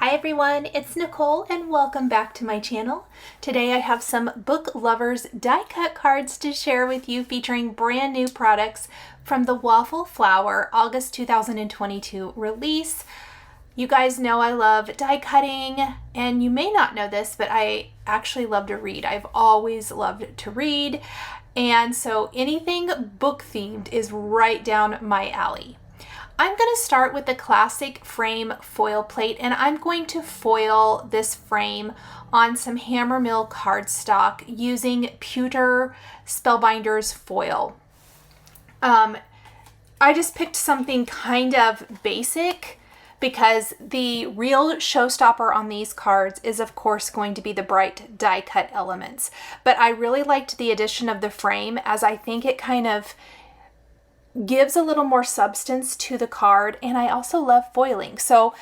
Hi everyone, it's Nicole and welcome back to my channel. Today I have some book lovers die cut cards to share with you featuring brand new products from the Waffle Flower August 2022 release. You guys know I love die cutting, and you may not know this, but I actually love to read. I've always loved to read, and so anything book themed is right down my alley. I'm going to start with the classic frame foil plate, and I'm going to foil this frame on some Hammermill cardstock using Pewter Spellbinders foil. I just picked something kind of basic because the real showstopper on these cards is of course going to be the bright die cut elements. But I really liked the addition of the frame, as I think it kind of gives a little more substance to the card, and I also love foiling. So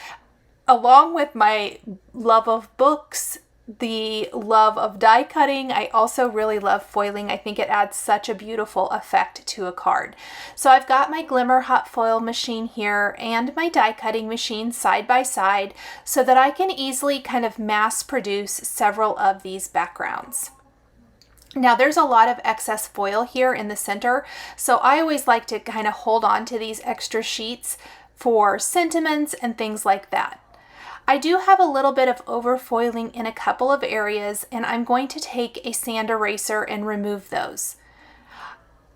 along with my love of books, the love of die cutting, I also really love foiling. I think it adds such a beautiful effect to a card. So I've got my Glimmer hot foil machine here and my die cutting machine side by side so that I can easily kind of mass produce several of these backgrounds. Now there's a lot of excess foil here in the center, so I always like to kind of hold on to these extra sheets for sentiments and things like that. I do have a little bit of overfoiling in a couple of areas, and I'm going to take a sand eraser and remove those.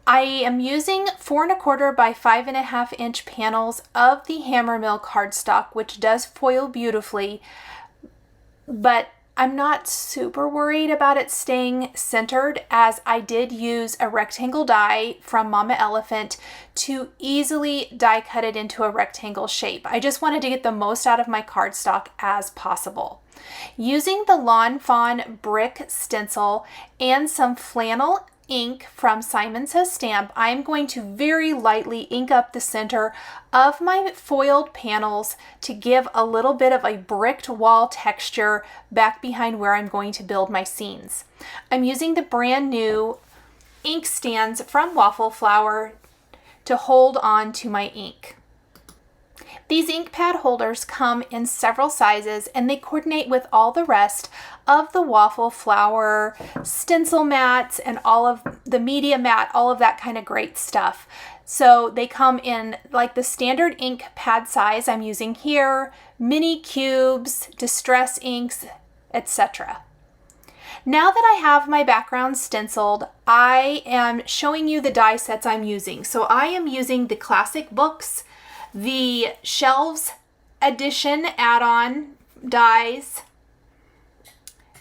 I am using 4 1/4 by 5.5 inch panels of the Hammermill cardstock, which does foil beautifully, but I'm not super worried about it staying centered, as I did use a rectangle die from Mama Elephant to easily die cut it into a rectangle shape. I just wanted to get the most out of my cardstock as possible. Using the Lawn Fawn brick stencil and some flannel ink from Simon Says Stamp, I'm going to very lightly ink up the center of my foiled panels to give a little bit of a bricked wall texture back behind where I'm going to build my scenes. I'm using the brand new ink stands from Waffle Flower to hold on to my ink. These ink pad holders come in several sizes, and they coordinate with all the rest of the Waffle Flower stencil mats and all of the media mat, all of that kind of great stuff. So they come in like the standard ink pad size I'm using here, mini cubes, distress inks, etc. Now that I have my background stenciled, I am showing you the die sets I'm using. So I am using the Classic Books, the Shelves Edition add-on dies.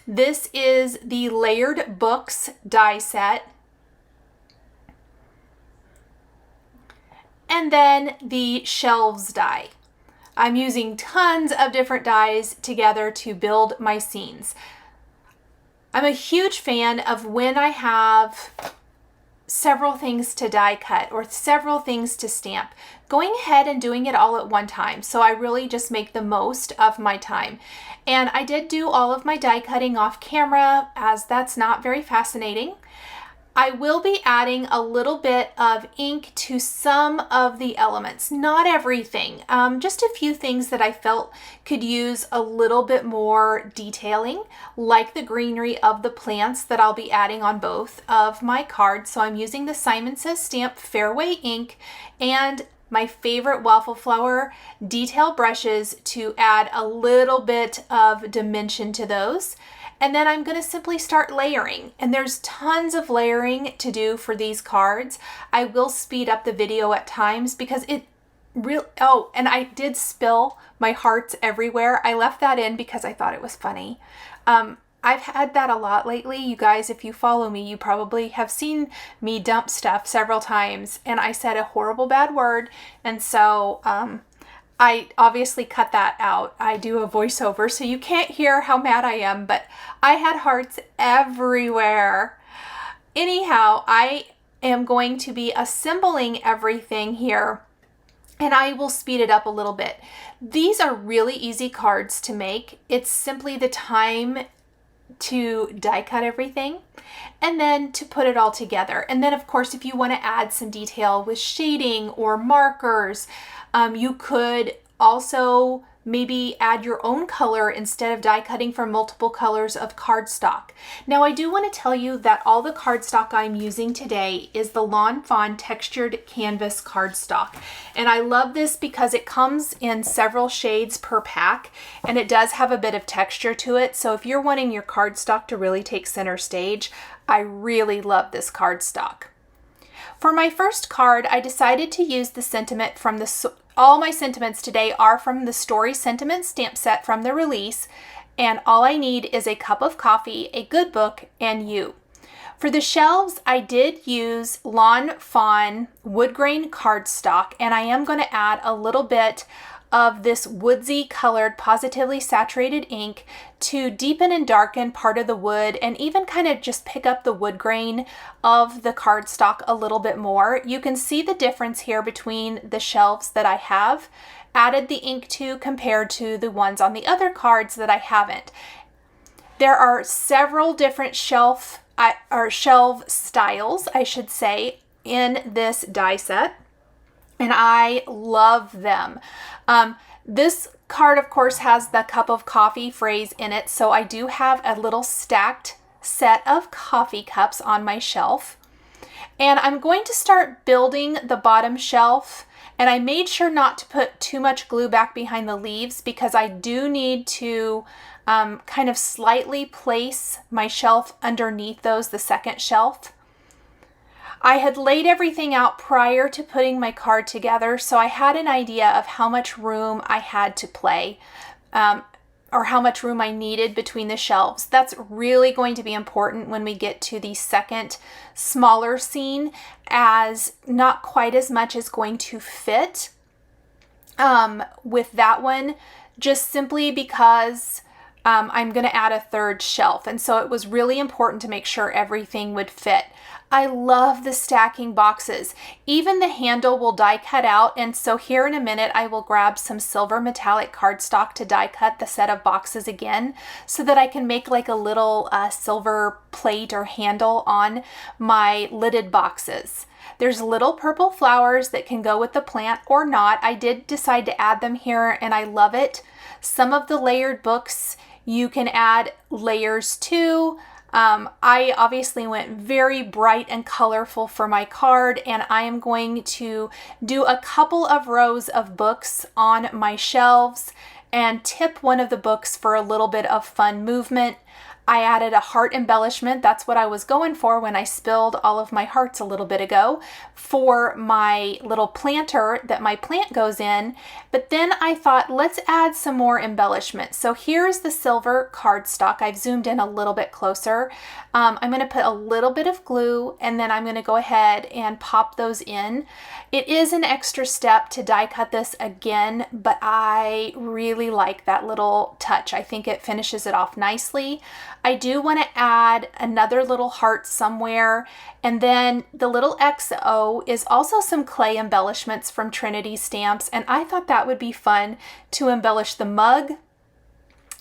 This is the Layered Books die set. And then the Shelves die. I'm using tons of different dies together to build my scenes. I'm a huge fan of when I have several things to die cut or several things to stamp, going ahead and doing it all at one time. So I really just make the most of my time. And I did do all of my die cutting off camera, as that's not very fascinating. I will be adding a little bit of ink to some of the elements, not everything, just a few things that I felt could use a little bit more detailing, like the greenery of the plants that I'll be adding on both of my cards. So I'm using the Simon Says Stamp Fairway ink and my favorite Waffle Flower detail brushes to add a little bit of dimension to those. And then I'm going to simply start layering, and there's tons of layering to do for these cards. I will speed up the video at times because it really, oh, and I did spill my hearts everywhere. I left that in because I thought it was funny. I've had that a lot lately. You guys, if you follow me, you probably have seen me dump stuff several times, and I said a horrible bad word, and so I obviously cut that out. I do a voiceover, so you can't hear how mad I am, but I had hearts everywhere. Anyhow, I am going to be assembling everything here, and I will speed it up a little bit. These are really easy cards to make. It's simply the time to die cut everything and then to put it all together. And then of course, if you want to add some detail with shading or markers, you could also maybe add your own color instead of die cutting from multiple colors of cardstock. Now I do want to tell you that all the cardstock I'm using today is the Lawn Fawn textured canvas cardstock. And I love this because it comes in several shades per pack and it does have a bit of texture to it. So if you're wanting your cardstock to really take center stage, I really love this cardstock. For my first card, I decided to use the sentiment from all my sentiments today are from the Story Sentiment stamp set from the release, and all I need is a cup of coffee, a good book, and you. For the shelves, I did use Lawn Fawn wood grain cardstock, and I am going to add a little bit of this woodsy colored positively saturated ink to deepen and darken part of the wood and even kind of just pick up the wood grain of the cardstock a little bit more. You can see the difference here between the shelves that I have added the ink to compared to the ones on the other cards that I haven't. There are several different shelf styles, I should say, in this die set, and I love them. This card, of course, has the cup of coffee phrase in it, so I do have a little stacked set of coffee cups on my shelf. And I'm going to start building the bottom shelf, and I made sure not to put too much glue back behind the leaves because I do need to kind of slightly place my shelf underneath those, the second shelf. I had laid everything out prior to putting my card together, so I had an idea of how much room I had to play, or how much room I needed between the shelves. That's really going to be important when we get to the second smaller scene, as not quite as much is going to fit with that one, just simply because I'm going to add a third shelf. And so it was really important to make sure everything would fit. I love the stacking boxes. Even the handle will die cut out, and so here in a minute I will grab some silver metallic cardstock to die cut the set of boxes again so that I can make like a little silver plate or handle on my lidded boxes. There's little purple flowers that can go with the plant or not. I did decide to add them here and I love it. Some of the layered books you can add layers to. I obviously went very bright and colorful for my card, and I am going to do a couple of rows of books on my shelves and tip one of the books for a little bit of fun movement. I added a heart embellishment. That's what I was going for when I spilled all of my hearts a little bit ago for my little planter that my plant goes in. But then I thought, let's add some more embellishments. So here's the silver cardstock. I've zoomed in a little bit closer. I'm going to put a little bit of glue and then I'm going to go ahead and pop those in. It is an extra step to die cut this again, but I really like that little touch. I think it finishes it off nicely. I do want to add another little heart somewhere, and then the little XO is also some clay embellishments from Trinity Stamps, and I thought that would be fun to embellish the mug.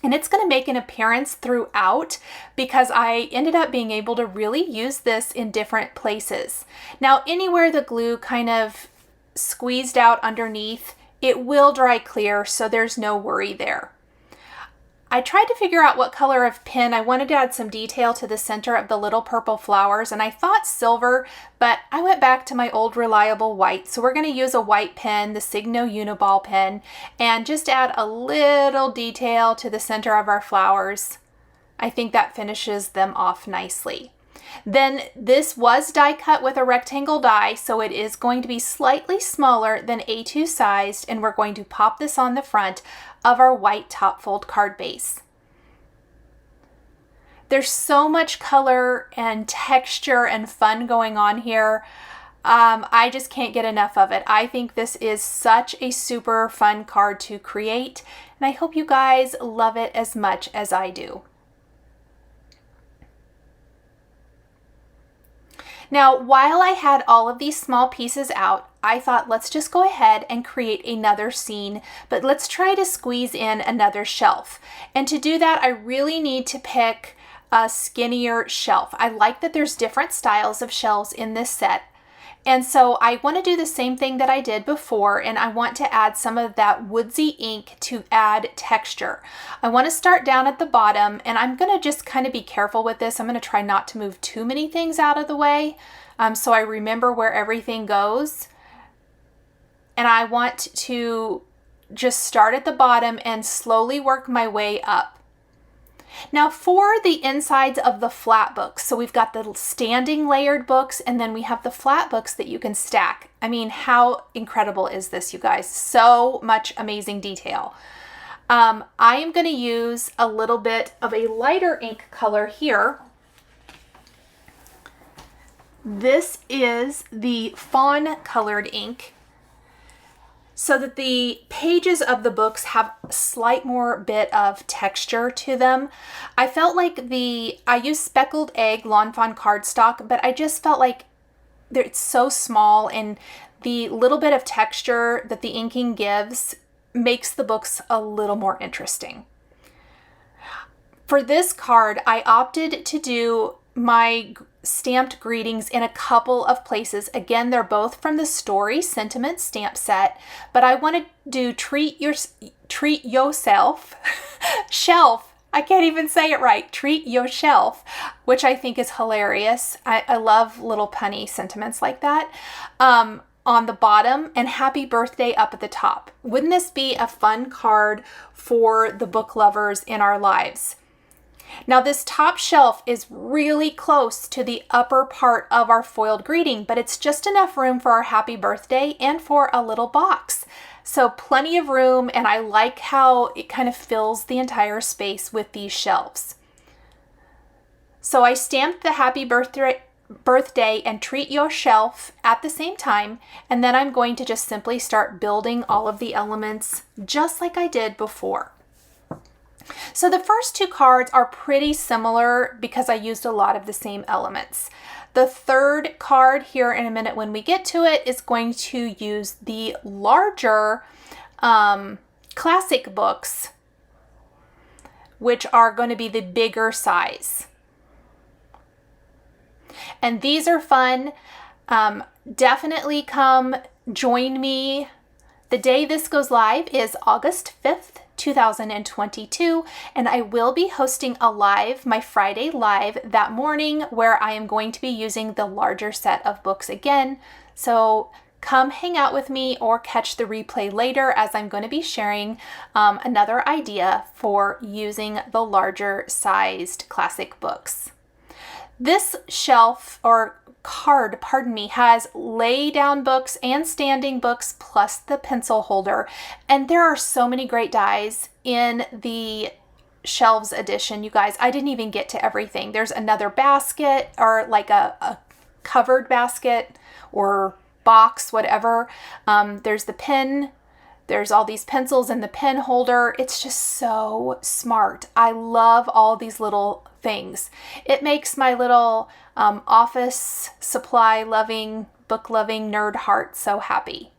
And it's going to make an appearance throughout because I ended up being able to really use this in different places. Now, anywhere the glue kind of squeezed out underneath, it will dry clear, so there's no worry there. I tried to figure out what color of pin. I wanted to add some detail to the center of the little purple flowers, and I thought silver, but I went back to my old reliable white. So we're going to use a white pen, the Signo Uni-Ball pen, and just add a little detail to the center of our flowers. I think that finishes them off nicely. Then this was die cut with a rectangle die, so it is going to be slightly smaller than A2 sized, and we're going to pop this on the front of our white top fold card base. There's so much color and texture and fun going on here. I just can't get enough of it. I think this is such a super fun card to create, and I hope you guys love it as much as I do. Now, while I had all of these small pieces out, I thought let's just go ahead and create another scene, but let's try to squeeze in another shelf. And to do that, I really need to pick a skinnier shelf. I like that there's different styles of shelves in this set. And so I want to do the same thing that I did before, and I want to add some of that woodsy ink to add texture. I want to start down at the bottom, and I'm going to just kind of be careful with this. I'm going to try not to move too many things out of the way, so I remember where everything goes. And I want to just start at the bottom and slowly work my way up. Now for the insides of the flat books, so we've got the standing layered books, and then we have the flat books that you can stack. I mean, how incredible is this, you guys? So much amazing detail. I am going to use a little bit of a lighter ink color here. This is the Fawn colored ink, so that the pages of the books have a slight more bit of texture to them. I felt like I used Speckled Egg Lawn Fawn cardstock, but I just felt like it's so small, and the little bit of texture that the inking gives makes the books a little more interesting. For this card, I opted to do my stamped greetings in a couple of places. Again, they're both from the Story Sentiment stamp set, but I want to do treat yourself shelf. I can't even say it right. Treat yourself, which I think is hilarious. I love little punny sentiments like that. On the bottom, and happy birthday up at the top. Wouldn't this be a fun card for the book lovers in our lives? Now this top shelf is really close to the upper part of our foiled greeting, but it's just enough room for our happy birthday and for a little box. So plenty of room, and I like how it kind of fills the entire space with these shelves. So I stamped the happy birthday and treat your shelf at the same time, and then I'm going to just simply start building all of the elements just like I did before. So the first two cards are pretty similar because I used a lot of the same elements. The third card here in a minute when we get to it is going to use the larger classic books, which are going to be the bigger size. And these are fun. Definitely come join me. The day this goes live is August 5th. 2022, and I will be hosting a live, my Friday live that morning, where I am going to be using the larger set of books again. So come hang out with me or catch the replay later, as I'm going to be sharing another idea for using the larger sized classic books. This shelf or card, pardon me, has lay down books and standing books plus the pencil holder. And there are so many great dies in the shelves edition, you guys. I didn't even get to everything. There's another basket, or like a covered basket or box, whatever. There's the pen. There's all these pencils in the pen holder. It's just so smart. I love all these little things. It makes my little office supply loving, book loving nerd heart so happy.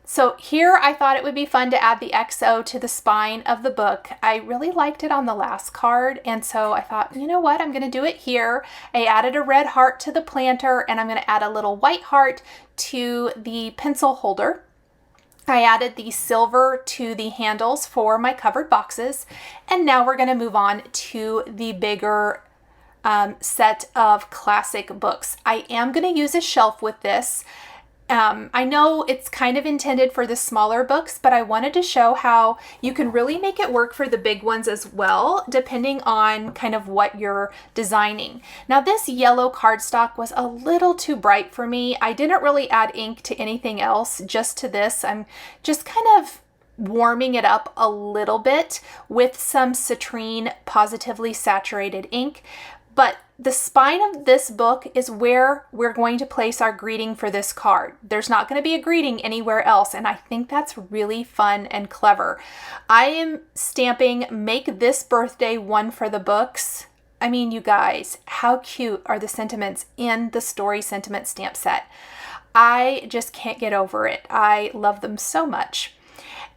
So here I thought it would be fun to add the XO to the spine of the book. I really liked it on the last card, and so I thought, you know what, I'm going to do it here. I added a red heart to the planter, and I'm going to add a little white heart to the pencil holder. I added the silver to the handles for my covered boxes, and now we're going to move on to the bigger set of classic books. I am going to use a shelf with this. I know it's kind of intended for the smaller books, but I wanted to show how you can really make it work for the big ones as well, depending on kind of what you're designing. Now this yellow cardstock was a little too bright for me. I didn't really add ink to anything else, just to this. I'm just kind of warming it up a little bit with some CITRINE Pawsitively saturated ink. But the spine of this book is where we're going to place our greeting for this card. There's not going to be a greeting anywhere else, and I think that's really fun and clever. I am stamping "Make This Birthday One for the Books." I mean, you guys, how cute are the sentiments in the Story Sentiment stamp set? I just can't get over it. I love them so much.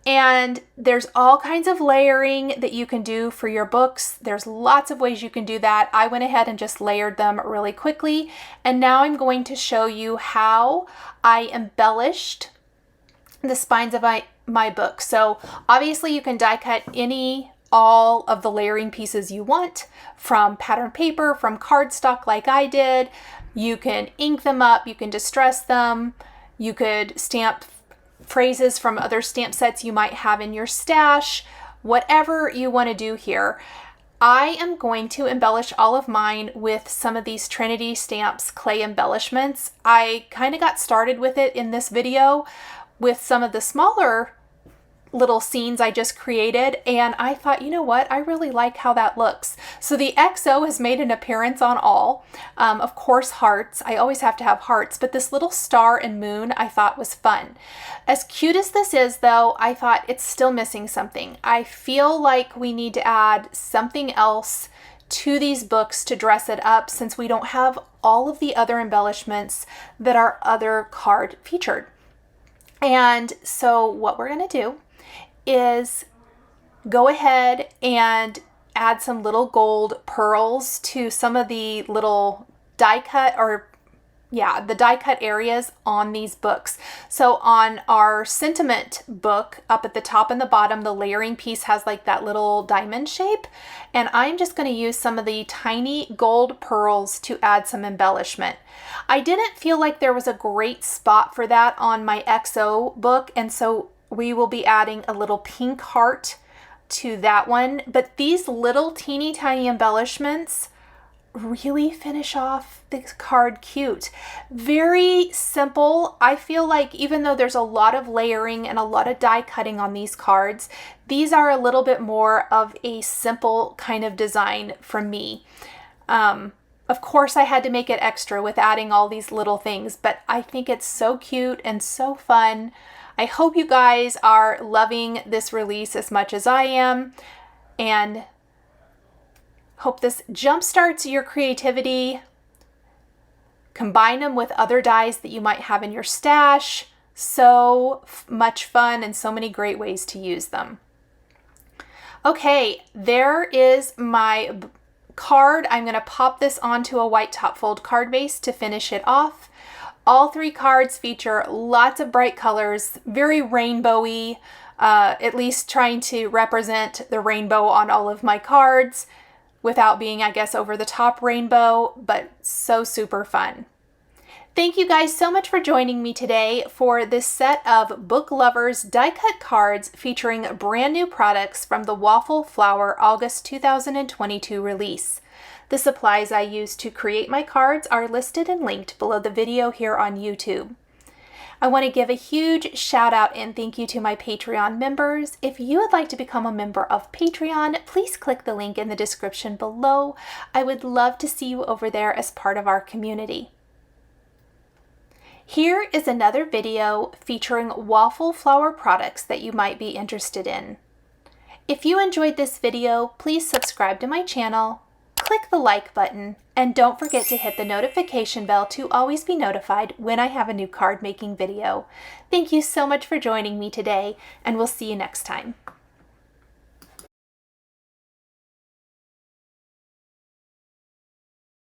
And there's all kinds of layering that you can do for your books. There's lots of ways you can do that. I went ahead and just layered them really quickly. And now I'm going to show you how I embellished the spines of my book. So obviously you can die cut all of the layering pieces you want from pattern paper, from cardstock like I did. You can ink them up, you can distress them, you could stamp phrases from other stamp sets you might have in your stash, whatever you want to do here. I am going to embellish all of mine with some of these Trinity Stamps clay embellishments. I kind of got started with it in this video with some of the smaller little scenes I just created, and I thought, you know what, I really like how that looks. So the XO has made an appearance on all. Of course, hearts. I always have to have hearts, but this little star and moon I thought was fun. As cute as this is, though, I thought it's still missing something. I feel like we need to add something else to these books to dress it up, since we don't have all of the other embellishments that our other card featured. And so what we're going to do is go ahead and add some little gold pearls to some of the little die cut, the die cut areas on these books. So on our sentiment book, up at the top and the bottom, the layering piece has like that little diamond shape. And I'm just going to use some of the tiny gold pearls to add some embellishment. I didn't feel like there was a great spot for that on my XO book, and so we will be adding a little pink heart to that one. But these little teeny tiny embellishments really finish off the card cute. Very simple. I feel like even though there's a lot of layering and a lot of die cutting on these cards, these are a little bit more of a simple kind of design from me. Of course, I had to make it extra with adding all these little things, but I think it's so cute and so fun. I hope you guys are loving this release as much as I am, and hope this jumpstarts your creativity. Combine them with other dies that you might have in your stash. So much fun and so many great ways to use them. Okay, there is my card. I'm going to pop this onto a white top fold card base to finish it off. All three cards feature lots of bright colors, very rainbowy, at least trying to represent the rainbow on all of my cards without being, I guess, over the top rainbow, but so super fun. Thank you guys so much for joining me today for this set of Book Lovers die cut cards featuring brand new products from the Waffle Flower August 2022 release. The supplies I used to create my cards are listed and linked below the video here on YouTube. I want to give a huge shout out and thank you to my Patreon members. If you would like to become a member of Patreon, please click the link in the description below. I would love to see you over there as part of our community. Here is another video featuring Waffle Flower products that you might be interested in. If you enjoyed this video, please subscribe to my channel, click the like button, and don't forget to hit the notification bell to always be notified when I have a new card making video. Thank you so much for joining me today, and we'll see you next time.